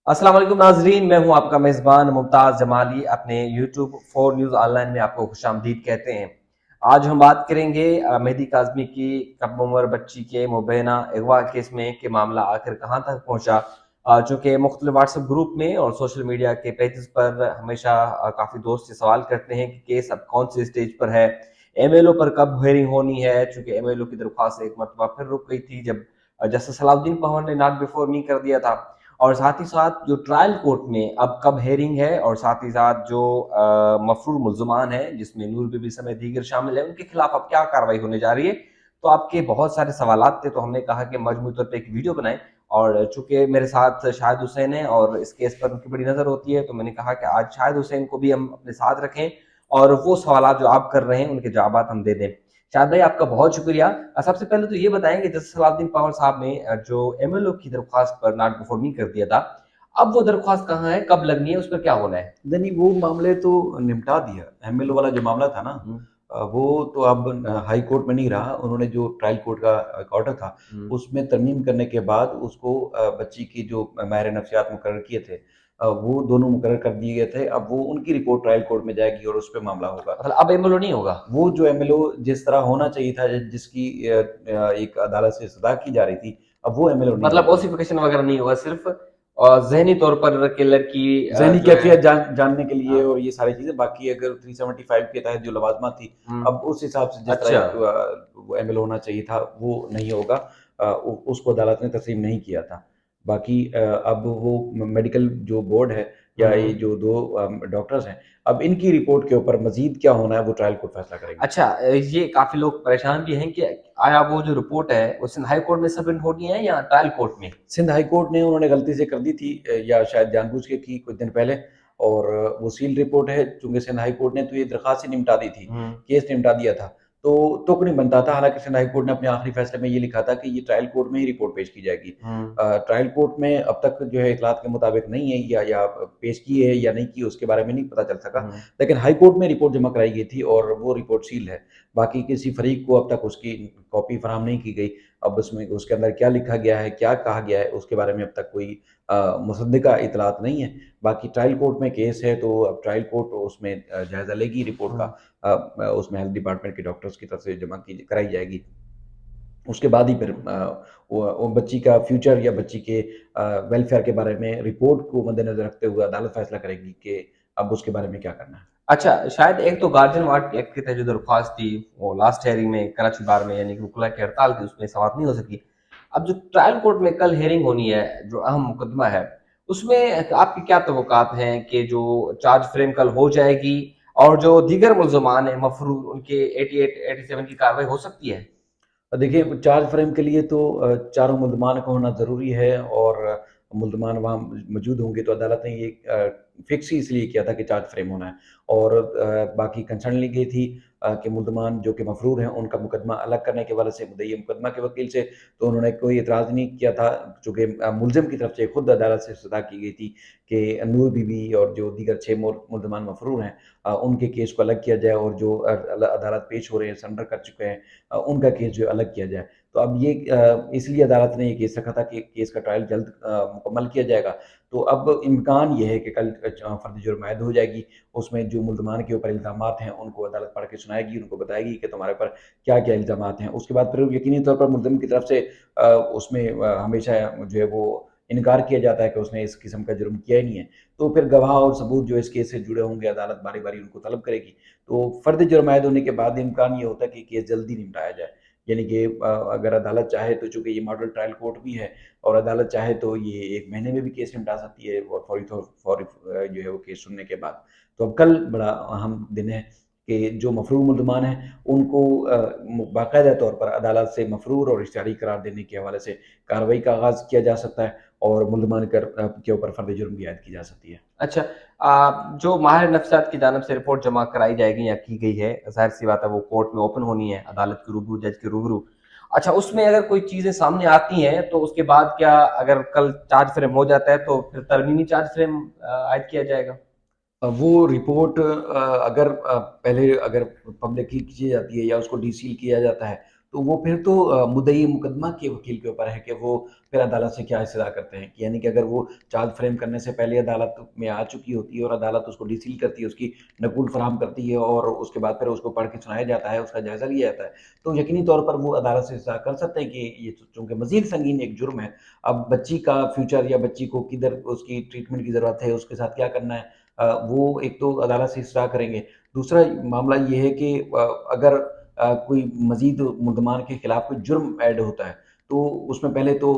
अस्सलाम वालेकुम नाजरीन, मैं हूं आपका मेज़बान मुमताज़ जमाली। अपने यूट्यूब 4 न्यूज़ ऑनलाइन में आपको खुशामदीद कहते हैं। आज हम बात करेंगे मेहदी काज़मी की कम उम्र बच्ची के मुबैना अगवा केस में कि मामला आखिर कहां तक पहुंचा। चूँकि मुख्तलिफ व्हाट्सएप ग्रुप में और सोशल मीडिया के पेजेस पर हमेशा काफ़ी दोस्त ये सवाल करते हैं कि केस अब कौन से स्टेज पर है, एमएलओ पर कब हियरिंग होनी है। चूँकि एमएलओ की दरख्वास्त एक मरतबा फिर रुक गई थी जब जस्टिस सलाउद्दीन पवन ने नॉट बिफोर मी कर दिया था। और साथ ही साथ जो ट्रायल कोर्ट में अब कब हेयरिंग है, और साथ ही साथ जो मफरूर मुल्ज़मान हैं जिसमें नूर बीबी समेत दीगर शामिल हैं, उनके खिलाफ अब क्या कार्रवाई होने जा रही है। तो आपके बहुत सारे सवालात थे, तो हमने कहा कि मजमूई तौर पे एक वीडियो बनाएं। और चूंकि मेरे साथ शाहिद हुसैन है और इस केस पर उनकी बड़ी नज़र होती है, तो मैंने कहा कि आज शाहिद हुसैन को भी हम अपने साथ रखें और वो सवालात जो आप कर रहे हैं उनके जवाब हम दे दें। शाहिद भाई, आपका बहुत शुक्रिया। सबसे पहले तो ये बताएं कि जस्टिस सलाउद्दीन पवन साहब ने जो एमएलओ की दरख्वास्त पर नॉट बिफोर मी कर दिया था, अब वो दरख्वास्त कहाँ है, कब लगनी है, उस पर क्या होना है? नहीं, वो मामले तो निपटा दिया। एमएलओ वाला जो मामला था ना, हुँ, वो तो अब हाई कोर्ट में नहीं रहा। उन्होंने जो ट्रायल कोर्ट का एक ऑर्डर था, हुँ। उसमें तरमीम करने के बाद उसको बच्ची की जो माहिर नफ्सियात मुकर्रर किए थे, वो दोनों मुकर्रर कर दिए गए थे। अब वो उनकी रिपोर्ट ट्रायल कोर्ट में जाएगी और उस पे मामला होगा। मतलब अब एमएलओ नहीं होगा? वो जो एमएलओ जिस तरह होना चाहिए था, जिसकी एक अदालत से सज़ा की जा रही थी, अब वो एमएलओ नहीं मतलब होगा। ओसिफिकेशन वगैरह नहीं होगा, सिर्फ़ ज़हनी तौर पर कि लड़की ज़हनी जो है। कैफ़ियत जानने के लिए हाँ, और ये सारी चीज़ें। बाकी अगर 375 के तहत जो लवाज़मात थी, हुँ। अब उस हिसाब से जिस तरह अच्छा। एक वो एमएल होना चाहिए था, वो नहीं होगा। उ उसको अदालत ने तस्लीम नहीं किया था। बाकी अब वो मेडिकल जो बोर्ड है या ये हुँ। जो 2 डॉक्टर्स हैं, अब इनकी रिपोर्ट के ऊपर मज़ीद क्या होना है, वो ट्रायल कोर्ट फ़ैसला करेंगे। अच्छा, ये काफ़ी लोग परेशान भी हैं कि आया वो जो रिपोर्ट है, वो सिंध हाई कोर्ट में सबमिट होनी है या ट्रायल कोर्ट में? सिंध हाई कोर्ट ने उन्होंने गलती से कर दी थी, या शायद जानबूझ के की कुछ दिन पहले। और वो सील रिपोर्ट है, चूँकि सिंध हाई कोर्ट ने तो ये दरख़्वास्त ही निपटा दी थी, हुँ। केस निपटा दिया था। तो तुक नहीं बनता था। हालाँकि सिंध हाई कोर्ट ने अपने आखिरी फैसले में ये लिखा था कि ये ट्रायल कोर्ट में ही रिपोर्ट पेश की जाएगी। हुँ। ट्रायल कोर्ट में अब तक जो है इतलात के मुताबिक नहीं है, या पेश की है या नहीं की, उसके बारे में नहीं पता चल सका। हुँ। लेकिन हाई कोर्ट में रिपोर्ट जमा कराई गई थी और वो रिपोर्ट सील है। बाकी किसी फरीक को अब तक उसकी कॉपी फराहम नहीं की गई। अब उसमें उसके अंदर क्या लिखा गया है, क्या कहा गया है, उसके बारे में अब तक कोई मुसद्दिक़ा इत्तलात नहीं है। बाकी ट्रायल कोर्ट में केस है, तो अब ट्रायल कोर्ट उसमें जायज़ा लेगी रिपोर्ट का। हुँ। उसमें हेल्थ डिपार्टमेंट के डॉक्टर्स की तरफ से जमा की कराई जाएगी। उसके बाद ही फिर वो बच्ची का फ्यूचर या बच्ची के वेलफेयर के बारे में रिपोर्ट को मद्देनज़र रखते हुए अदालत फ़ैसला करेगी कि अब उसके बारे में क्या करना है। अच्छा, शायद एक तो गार्जियन वार्ड एक्ट के तहत जो दरख्वास्त थी, वो लास्ट हियरिंग में कराची बार में यानी कि वकीला की हड़ताल थी, उसमें समाअत नहीं हो सकी। अब जो ट्रायल कोर्ट में कल हियरिंग होनी है, जो अहम मुकदमा है, उसमें आपकी क्या तवक्कात हैं कि जो चार्ज फ्रेम कल हो जाएगी और जो दीगर मुल्ज़मान हैं मफरूर, उनके 88, 87 की कार्रवाई हो सकती है? देखिए, चार्ज फ्रेम के लिए तो चारों मुल्ज़मान का होना ज़रूरी है। और मुल्ज़मान वहाँ मौजूद होंगे, तो अदालत ने ये फ़िक्स ही इसलिए किया था कि चार्ज फ्रेम होना है। और बाकी कंसर्न ली गई थी कि मुल्ज़मान जो कि मफ़रूर हैं, उनका मुकदमा अलग करने के हवाले से मुद्दई मुकदमा के वकील से, तो उन्होंने कोई एतराज़ नहीं किया था। चूँकि मुल्ज़िम की तरफ से खुद अदालत से सदा की गई थी कि नूर बीबी और जो दीगर 6 मुल्ज़मान मफ़रूर हैं, उनके केस को अलग किया जाए, और जो अदालत पेश हो रहे हैं, सरेंडर कर चुके हैं, उनका केस जो है अलग किया जाए। तो अब ये इसलिए अदालत ने ये केस रखा था कि केस का ट्रायल जल्द मुकम्मल किया जाएगा। तो अब इम्कान ये है कि कल फ़र्द जुर्म आयद हो जाएगी। उसमें जो मुल्ज़मान के ऊपर इल्ज़ामात हैं, उनको अदालत पढ़ के सुनाएगी, उनको बताएगी कि तुम्हारे ऊपर क्या-क्या इल्ज़ामात हैं। उसके बाद फिर यकीनी तौर पर मुल्ज़िम की तरफ से उसमें हमेशा जो है वो इनकार किया जाता है कि उसने इस किस्म का जुर्म किया ही नहीं है। तो फिर गवाह और सबूत जो इस केस से जुड़े होंगे, अदालत बारी-बारी उनको तलब करेगी। तो फ़र्द जुर्म आयद होने के बाद इम्कान ये होता है कि केस जल्दी निपटाया जाए। यानी कि अगर अदालत चाहे तो, चूँकि ये मॉडल ट्रायल कोर्ट भी है, और अदालत चाहे तो ये 1 महीने में भी केस निपटा सकती है, और फौरी जो है वो केस सुनने के बाद। तो अब कल बड़ा अहम दिन है कि जो मफ़रूर मुल्ज़मान हैं, उनको बाकायदा तौर पर अदालत से मफ़रूर और इश्तिहारी करार देने के हवाले से कार्रवाई का आगाज़ किया जा सकता है, और मुल्ज़मान के ऊपर फ़र्द जुर्म भी आयद की जा सकती है। अच्छा, जो माहिर नफ्सियात की जानिब से रिपोर्ट जमा कराई जाएगी या की गई है, ज़ाहिर-सी बात है वो कोर्ट में ओपन होनी है, अदालत के रूबरू, जज के रूबरू। अच्छा, उसमें अगर कोई चीज़ें सामने आती हैं, तो उसके बाद क्या, अगर कल चार्ज फ्रेम हो जाता है, तो फिर तरमीमी चार्ज फ्रेम आयद किया जाएगा? वो रिपोर्ट अगर पहले अगर पब्लिक की जाती है या उसको डीसील किया जाता है, तो वो फिर तो मुद्दई मुकदमा के वकील के ऊपर है कि वो फिर अदालत से क्या इस्तदा करते हैं, कि यानी कि अगर वो चार्ज फ्रेम करने से पहले अदालत में आ चुकी होती है और अदालत उसको डिसील करती है, उसकी नकूल फराहम करती है और उसके बाद फिर उसको पढ़ के सुनाया जाता है, उसका जायज़ा लिया जाता है, तो यकीनी तौर पर वो अदालत से इस्तदा कर सकते हैं कि ये चूँकि मज़ीद संगीन एक जुर्म है, अब बच्ची का फ्यूचर या बच्ची को किधर उसकी ट्रीटमेंट की ज़रूरत है, उसके साथ क्या करना है, वो एक तो अदालत से इस्तदा करेंगे। दूसरा मामला ये है कि अगर कोई मज़ीद मुल्ज़मान के खिलाफ कोई जुर्म ऐड होता है, तो उसमें पहले तो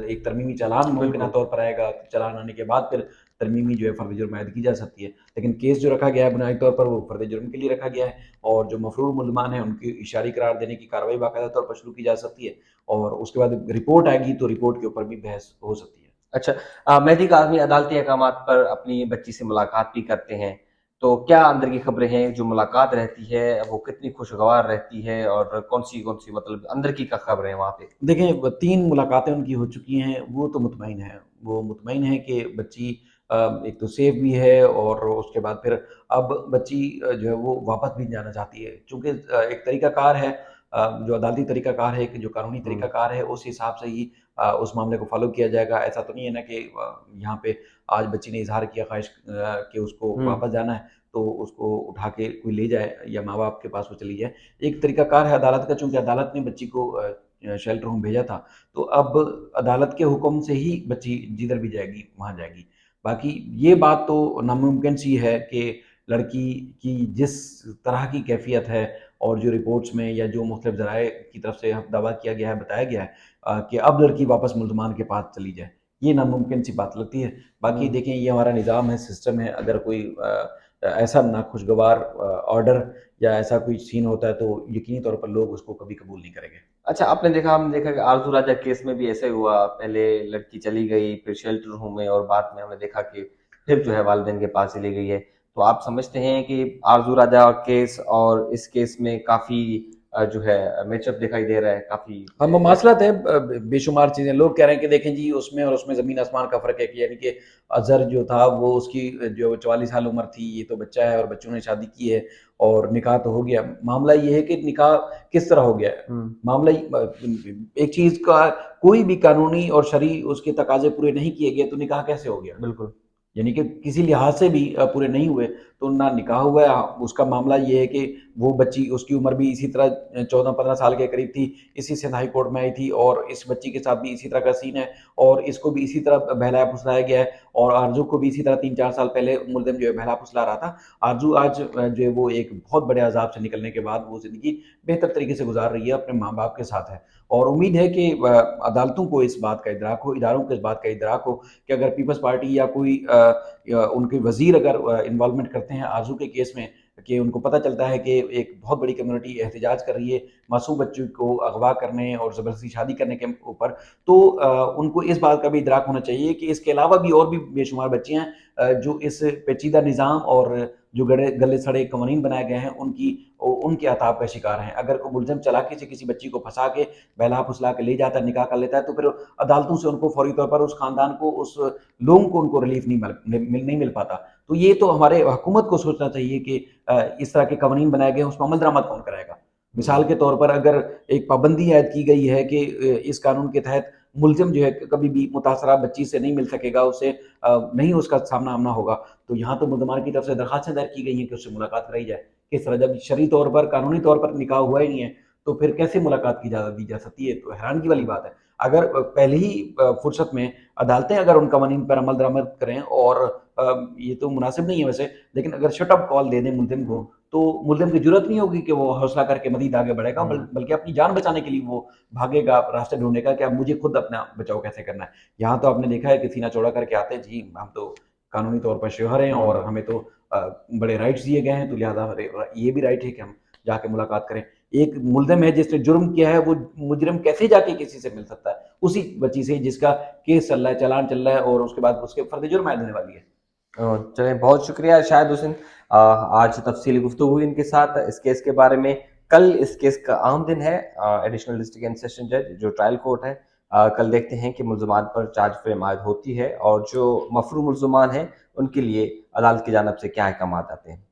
एक तरमीमी चालान मुमकिना बिल्कुल। तौर पर आएगा, चालान आने के बाद फिर तरमीमी जो है फ़र्द जुर्म ऐड की जा सकती है। लेकिन केस जो रखा गया है बुनियादी तौर पर वो फ़र्द जुर्म के लिए रखा गया है और जो मफ़रूर मुल्ज़मान हैं उनकी इशारी करार देने की कार्रवाई बाकायदा तौर पर शुरू की जा सकती है और उसके बाद रिपोर्ट आएगी तो रिपोर्ट के ऊपर भी बहस हो सकती है। अच्छा, मेहदी काज़मी अदालती अहकामात पर अपनी बच्ची से मुलाकात भी करते हैं, तो क्या अंदर की खबरें हैं जो मुलाकात रहती है, वो कितनी खुशगवार रहती है और कौन-सी मतलब अंदर की क्या खबरें हैं वहाँ पे? देखिए, ब 3 मुलाकातें उनकी हो चुकी हैं, वो तो मुतमईन हैं। वो मुतमईन हैं कि बच्ची एक तो सेफ भी है और उसके बाद फिर अब बच्ची जो है वो वापस भी जाना चाहती है। चूँकि एक तरीक़ाकार है जो अदालती तरीक़ाकार है, कि जो कानूनी हुँ, तरीक़ाकार है, उस हिसाब से ही उस मामले को फ़ॉलो किया जाएगा। ऐसा तो नहीं है ना कि यहाँ पे आज बच्ची ने इज़हार किया ख़्वाहिश कि उसको हुँ, वापस जाना है, तो उसको उठा के कोई ले जाए या माँ-बाप के पास वो चली जाए। एक तरीक़ाकार है अदालत का, चूँकि अदालत ने बच्ची को शेल्टर होम भेजा था, तो अब अदालत के हुक्म से ही बच्ची जिधर भी जाएगी, वहाँ जाएगी। बाकी ये बात तो नामुमकिन सी है कि लड़की की जिस तरह की कैफ़ियत है और जो रिपोर्ट्स में या जो मुख्तलिफ ज़राए की तरफ से दावा किया गया है, बताया गया है कि अब लड़की वापस मुल्ज़मान के पास चली जाए, ये नामुमकिन सी बात लगती है। बाकी हुँ। देखें, ये हमारा निज़ाम है, सिस्टम है, अगर कोई ऐसा नाखुशगवार ऑर्डर या ऐसा कोई सीन होता है, तो यकीनी तौर पर लोग उसको कभी कबूल नहीं करेंगे। अच्छा, हमने देखा कि आरज़ू राजा केस में भी ऐसा ही हुआ, पहले लड़की चली गई, फिर शेल्टर होम में और बाद में हमने देखा कि फिर जो है वालिदैन के पास चली गई है। तो आप समझते हैं कि आरज़ू राजा केस और इस केस में काफ़ी जो है मैच-अप दिखाई दे रहा है, काफ़ी हाँ, मैच ममासलत है, बेशुमार चीज़ें लोग कह रहे हैं कि देखें जी, उसमें और उसमें ज़मीन आसमान का फ़र्क है, कि यानी कि अज़हर जो था वो उसकी जो 44 साल उम्र थी, ये तो बच्चा है और बच्चों ने शादी की है और निकाह तो हो गया। मामला ये है कि निकाह किस तरह हो गया है? हुँ, मामला एक चीज़ का कोई भी कानूनी और शरई उसके तकाज़े पूरे नहीं किए गए, तो निकाह कैसे हो गया? बिल्कुल। यानी कि किसी लिहाज से भी पूरे नहीं हुए, तो ना निकाह हुआ है। उसका मामला ये है कि वो बच्ची, उसकी उम्र भी इसी तरह 14-15 साल के करीब थी, इसी से हाई कोर्ट में आई थी और इस बच्ची के साथ भी इसी तरह का सीन है और इसको भी इसी तरह बहलाया-फुसलाया गया है और आरज़ू को भी इसी तरह 3-4 साल पहले मुल्ज़िम जो है बहला-फुसला रहा था। आरज़ू आज जो है वो एक बहुत बड़े अज़ाब से निकलने के बाद वो ज़िंदगी बेहतर तरीके से गुज़ार रही है, अपने माँ-बाप के साथ है और उम्मीद है कि अदालतों को इस बात का इदराक हो, इदारों को इस बात का इदराक हो कि अगर पीपल्स पार्टी या कोई या उनके वज़ीर अगर इन्वॉल्वमेंट करते हैं आरज़ू के केस में, कि उनको पता चलता है कि एक बहुत बड़ी कम्युनिटी एहतजाज कर रही है मासूम बच्चों को अगवा करने और ज़बरदस्ती शादी करने के ऊपर, तो उनको इस बात का भी इदराक होना चाहिए कि इसके अलावा भी और भी बेशुमार बच्चे हैं जो इस पेचीदा निज़ाम और जो गड़े गले सड़े कवानीन बनाए गए हैं, उनके अताब का शिकार हैं। अगर कोई मुलज़िम चालाकी से किसी बच्ची को फँसा के, बहला-फुसला के ले जाता है, निकाह कर लेता है, तो फिर अदालतों से उनको फ़ौरी तौर पर उस ख़ानदान को, उस लोगों को उनको रिलीफ़ नहीं मिल पाता। तो ये तो हमारे हुकूमत को सोचना चाहिए कि इस तरह के कवानीन बनाए गए हैं, उसमें अमल दरामद कौन कराएगा? मिसाल हुँ, के तौर पर अगर एक पाबंदी आयद की गई है कि इस कानून के तहत मुलज़िम जो है कभी भी मुतासरा बच्ची से नहीं मिल सकेगा, उससे नहीं उसका सामना-आमना होगा। तो यहाँ तो मुल्ज़मान की तरफ से दरख़्वास्तें दायर की गई हैं कि उससे मुलाकात कराई जाए। किस तरह, जब शरई तौर पर, कानूनी तौर पर निकाह हुआ ही नहीं है, तो फिर कैसे मुलाकात की इजाज़त दी जा सकती है? तो हैरानगी वाली बात है। अगर पहले ही फ़ुर्सत में अदालतें अगर उन कवानीन पर अमल दरामद करें और ये तो मुनासिब नहीं है वैसे, लेकिन अगर शट अप कॉल दे दें मुल्ज़िम को, हुँ, तो मुल्ज़िम की ज़रूरत नहीं होगी कि वो हौसला करके मज़ीद आगे बढ़ेगा, हुँ। बल्कि अपनी जान बचाने के लिए वो भागेगा रास्ते ढूँढेगा कि अब मुझे खुद अपना बचाव कैसे करना है। यहाँ तो आपने देखा है कि सीना चौड़ा करके आते हैं, जी हम तो कानूनी तौर पर शोहर हैं और हुँ। हमें तो बड़े राइट्स दिए गए हैं, तो लिहाज़ा हमारे ये भी राइट है कि हम जाके मुलाकात करें। एक मुल्ज़िम है जिसने जुर्म किया है, वो मुजरिम कैसे जाके किसी से मिल सकता है? उसी बच्ची से जिसका केस चल रहा है, चालान चल रहा है और उसके बाद उसके फर्द जुर्म आयद होने वाली है। चलें बहुत शुक्रिया शाहिद हुसैन, आज तफ़सीली गुफ्तगू हुई इनके साथ इस केस के बारे में। कल इस केस का आम दिन है, एडिशनल डिस्ट्रिक्ट एंड सेशन जज जो ट्रायल कोर्ट है, कल देखते हैं कि मुल्ज़मान पर चार्ज फ्रेम आयद होती है और जो मफ़रूम मुल्ज़मान हैं उनके लिए अदालत की जानिब से क्या अहकामात आते हैं।